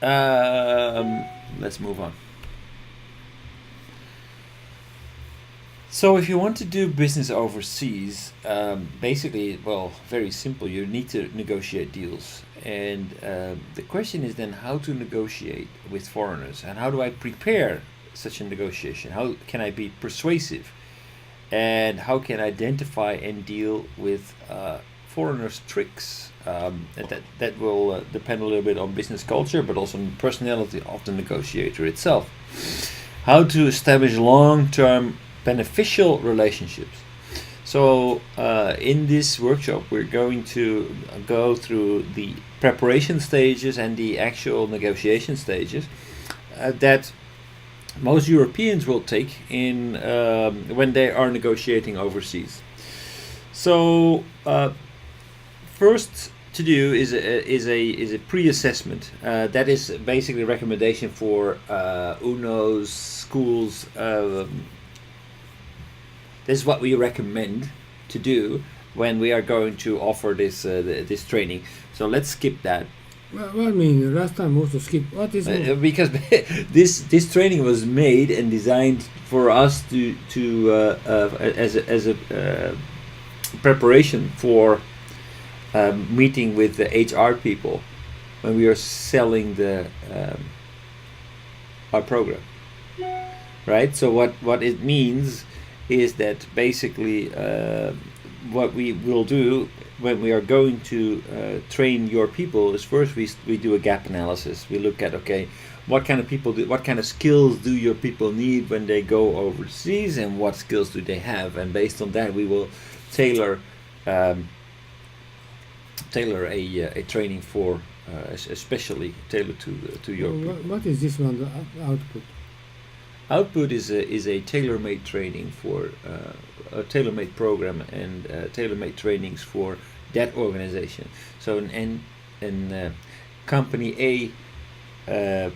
Let's move on. So if you want to do business overseas, basically, well, very simple. You need to negotiate deals, and the question is then how to negotiate with foreigners, and how do I prepare such a negotiation? How can I be persuasive, and how can I identify and deal with foreigners' tricks? And that will depend a little bit on business culture, but also on the personality of the negotiator itself. How to establish long-term beneficial relationships. So in this workshop we're going to go through the preparation stages and the actual negotiation stages that most Europeans will take in when they are negotiating overseas. So first to do is a pre-assessment. That is basically a recommendation for UNO's schools. This is what we recommend to do when we are going to offer this training. So let's skip that. What I mean, last time also skip. What is because this training was made and designed for us to as a preparation for meeting with the HR people when we are selling our program, right? So what it means is that basically what we will do when we are going to train your people is first we do a gap analysis. We look at, okay, what kind of people what kind of skills do your people need when they go overseas, and what skills do they have, and based on that we will tailor a training for especially tailored to your people. What is this one, the output? Output is a tailor-made training for a tailor-made program and tailor-made trainings for that organization. So in company A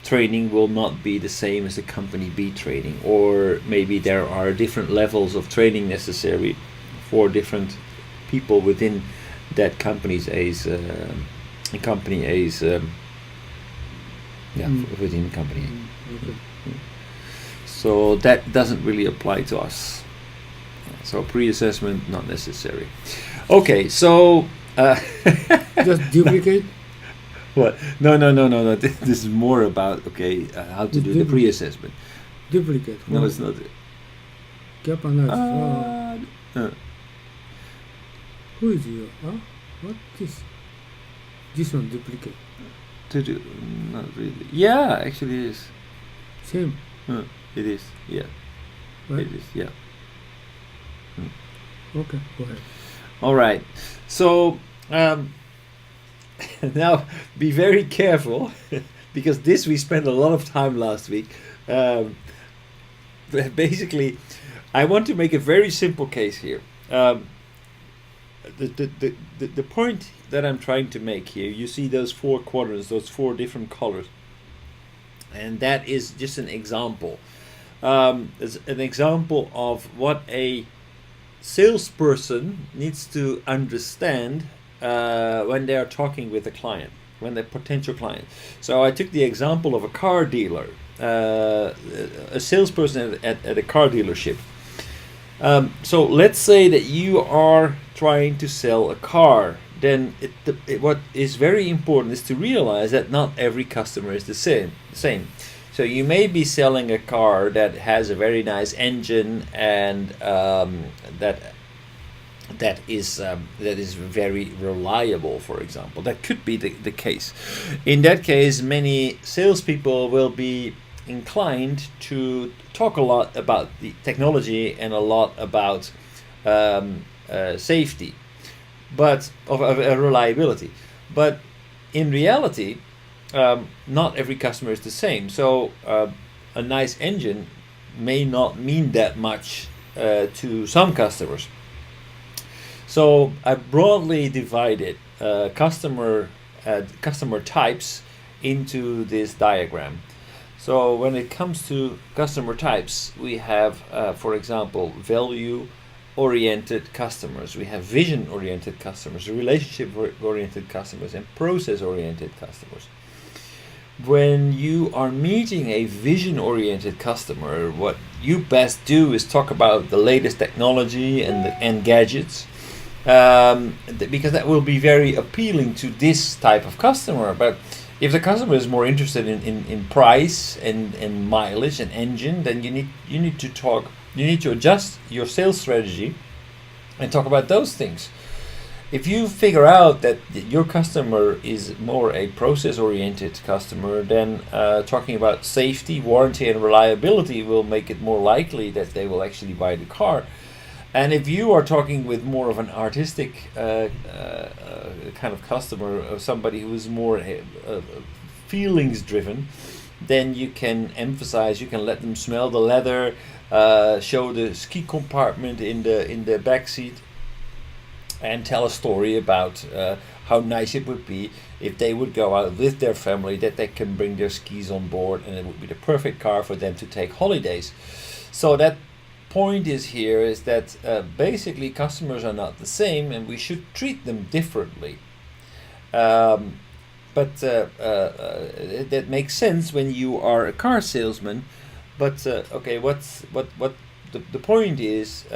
training will not be the same as the company B training, or maybe there are different levels of training necessary for different people within that company's company A's within company A. Okay. So that doesn't really apply to us. So pre-assessment not necessary. Okay, so Just duplicate. what? No. This is more about how to do the pre-assessment. Duplicate. No, it's not. Gap analysis. Who is you? Huh? What is this one? Duplicate. To do, not really. Yeah, actually it is. Same. It is. Yeah. Right? It is. Yeah. Okay. Go ahead. All right. So now be very careful because this we spent a lot of time last week. Basically, I want to make a very simple case here. The point that I'm trying to make here, you see those four quadrants, those four different colors, and that is just an example. It's an example of what a salesperson needs to understand when they are talking with a client, when they're potential client. So I took the example of a car dealer, a salesperson at a car dealership. So let's say that you are trying to sell a car. Then what is very important is to realize that not every customer is the same. So you may be selling a car that has a very nice engine and that is very reliable, for example. That could be the case. In that case, many salespeople will be inclined to talk a lot about the technology and a lot about safety, but of reliability. But in reality, not every customer is the same. So a nice engine may not mean that much to some customers. So I broadly divided customer types into this diagram. So when it comes to customer types, we have, for example, value-oriented customers. We have vision-oriented customers, relationship-oriented customers, and process-oriented customers. when you are meeting a vision-oriented customer, what you best do is talk about the latest technology and gadgets, because that will be very appealing to this type of customer. But if the customer is more interested in price and mileage and engine, then you need to adjust your sales strategy and talk about those things. If you figure out that your customer is more a process-oriented customer, then talking about safety, warranty, and reliability will make it more likely that they will actually buy the car. And if you are talking with more of an artistic kind of customer, or somebody who is more feelings-driven, then you can emphasize, you can let them smell the leather, show the ski compartment in the back seat, and tell a story about how nice it would be if they would go out with their family, that they can bring their skis on board, and it would be the perfect car for them to take holidays. So that point is that basically customers are not the same, and we should treat them differently. But that makes sense when you are a car salesman. But okay, what the point is?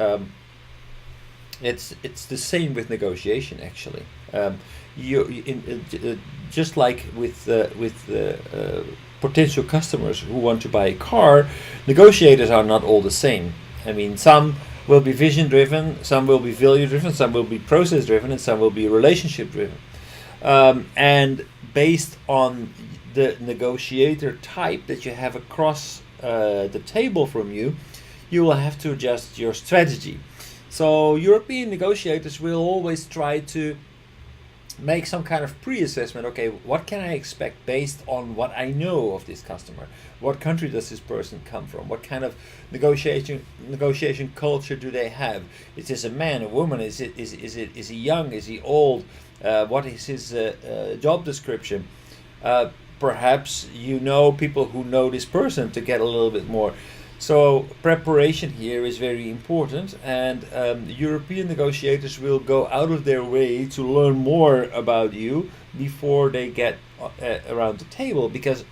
It's the same with negotiation, actually. Just like with potential customers who want to buy a car, negotiators are not all the same. I mean, some will be vision driven, some will be value driven, some will be process driven, and some will be relationship driven. And based on the negotiator type that you have across the table from you, you will have to adjust your strategy. So European negotiators will always try to make some kind of pre-assessment. Okay, what can I expect based on what I know of this customer? What country does this person come from? What kind of negotiation culture do they have? Is this a man, a woman? Is he young? Is he old? What is his job description? Perhaps you know people who know this person to get a little bit more. So preparation here is very important, and European negotiators will go out of their way to learn more about you before they get around the table, because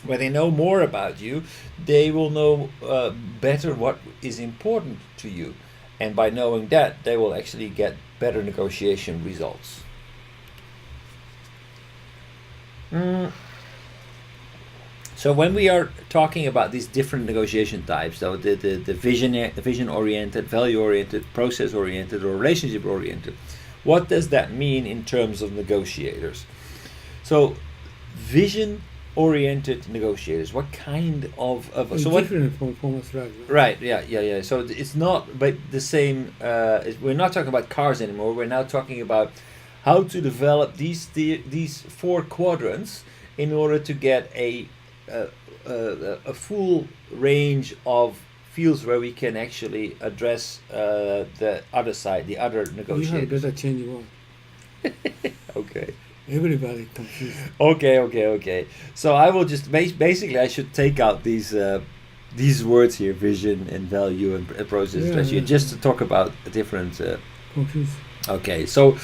when they know more about you, they will know better what is important to you, and by knowing that, they will actually get better negotiation results. So when we are talking about these different negotiation types, so the vision oriented, value oriented, process oriented, or relationship oriented, what does that mean in terms of negotiators? So vision oriented negotiators, what kind of It's so what different from us, right? right, yeah, so it's not but the same, we're not talking about cars anymore. We're now talking about how to develop these four quadrants in order to get a full range of fields where we can actually address the other side, the other We have negotiators. better change one. Okay. Everybody confused. Okay. So I will just basically I should take out these words here, vision and value and process Yeah, strategy, yeah. just to talk about a different. Confused. Okay, so